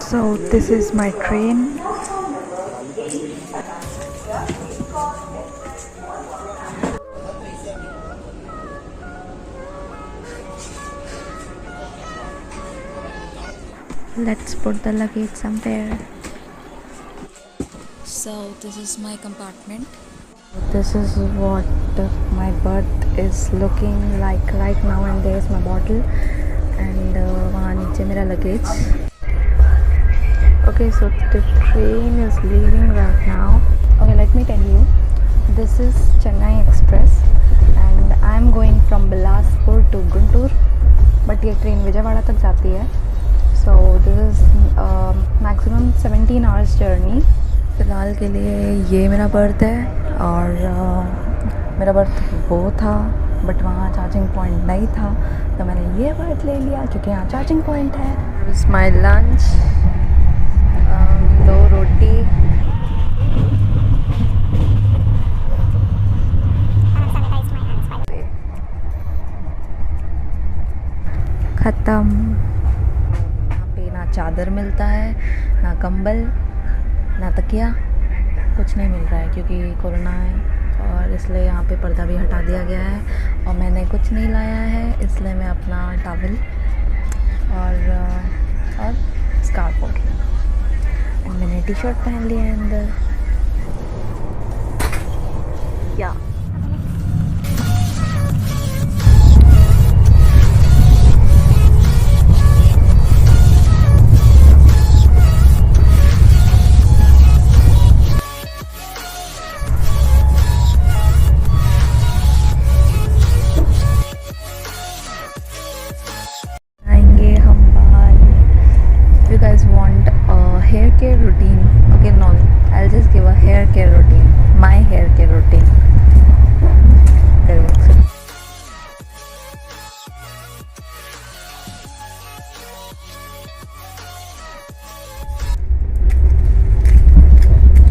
So this is my train. Let's put the luggage somewhere. So this is my compartment. This is what my berth is looking like right now, and there's my bottle and वहाँ नीचे मेरा luggage. Okay, so the train is leaving right now. Okay, let me tell you, this is Chennai Express and I'm going from Bilaspur to Guntur, but ये train Vijayawada तक जाती है. So this is maximum 17 hours journey. फ़िलहाल के लिए ये मेरा birth है और मेरा बर्थ वो था बट वहाँ चार्जिंग पॉइंट नहीं था, तो मैंने ये बर्थ ले लिया क्योंकि यहाँ चार्जिंग पॉइंट है. This is my lunch. 2 रोटी, ख़त्म. यहाँ पे ना चादर मिलता है, ना कंबल, ना तकिया, कुछ नहीं मिल रहा है क्योंकि कोरोना है, और इसलिए यहाँ पे पर्दा भी हटा दिया गया है. और मैंने कुछ नहीं लाया है, इसलिए मैं अपना टॉवल और स्कार्फ ओढ़ लूँ. एंड मैंने टी शर्ट पहन लिया है अंदर. या hair care routine. Okay, no, I'll just give a hair care routine. My hair care routine.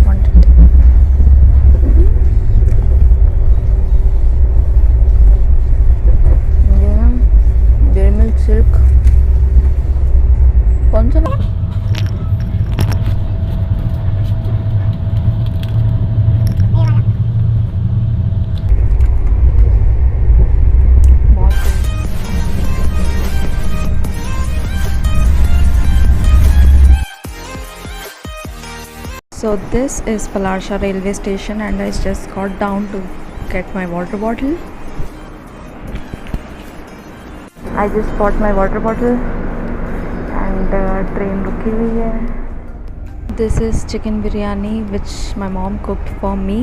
Want it? Dairy milk silk. कौन सा? So this is Palarsha railway station and I just got down to get my water bottle. I just bought my water bottle and train रुकी हुई है. This is chicken biryani which my mom cooked for me.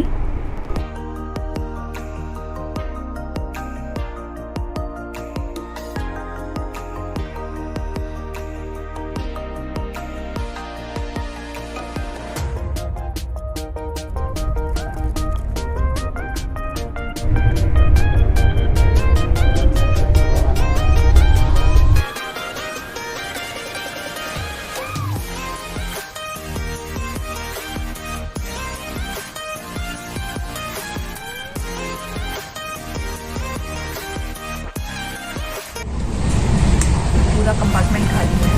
पूरा compartment खाली है.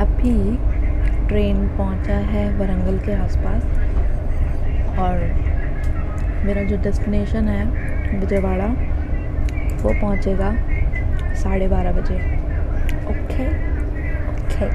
अभी train पहुंचा है वरंगल के आसपास और मेरा जो डेस्टिनेशन है विजयवाड़ा वो पहुंचेगा 12:30 बजे. Okay okay.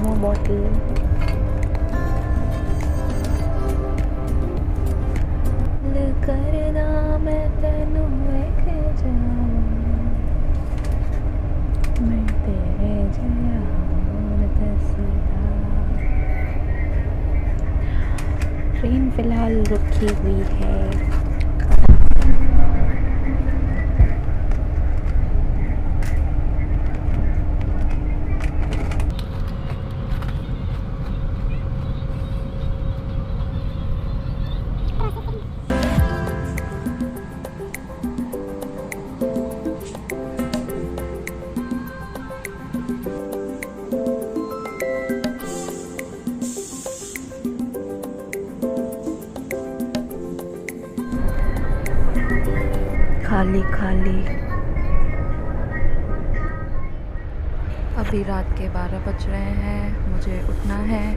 more bottle. करदा मैं तेनू वेख जावां मैं तेरे जया होर दसदा। ट्रेन फिलहाल रुकी हुई है। खाली खाली। अभी रात के 12 बज रहे हैं, मुझे उठना है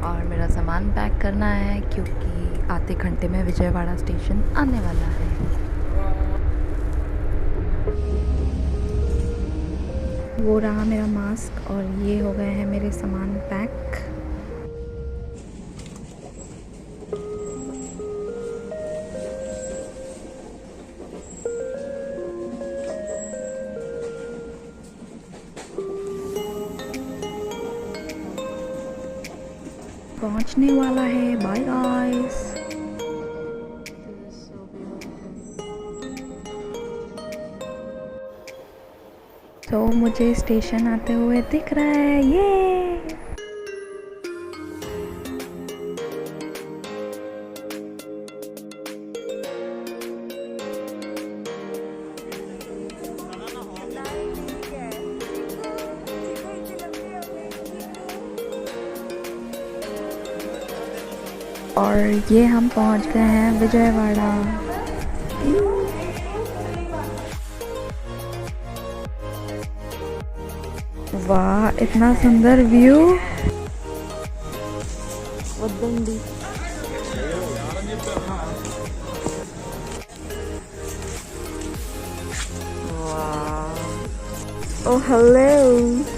और मेरा सामान पैक करना है क्योंकि आधे घंटे में विजयवाड़ा स्टेशन आने वाला है। वो रहा मेरा मास्क और ये हो गए हैं मेरे सामान पैक। पहुंचने वाला है। Bye guys. तो मुझे स्टेशन आते हुए दिख रहा है ये। और ये हम पहुंच गए हैं विजयवाड़ा। वाह, इतना सुंदर व्यू। वद्दंडी। वाह। Oh hello.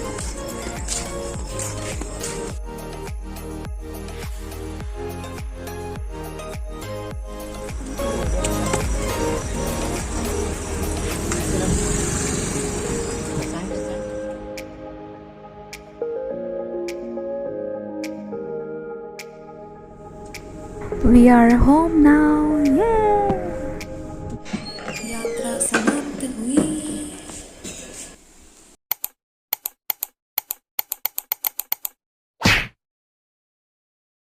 We are home now. Yay! यात्रा समाप्त हुई।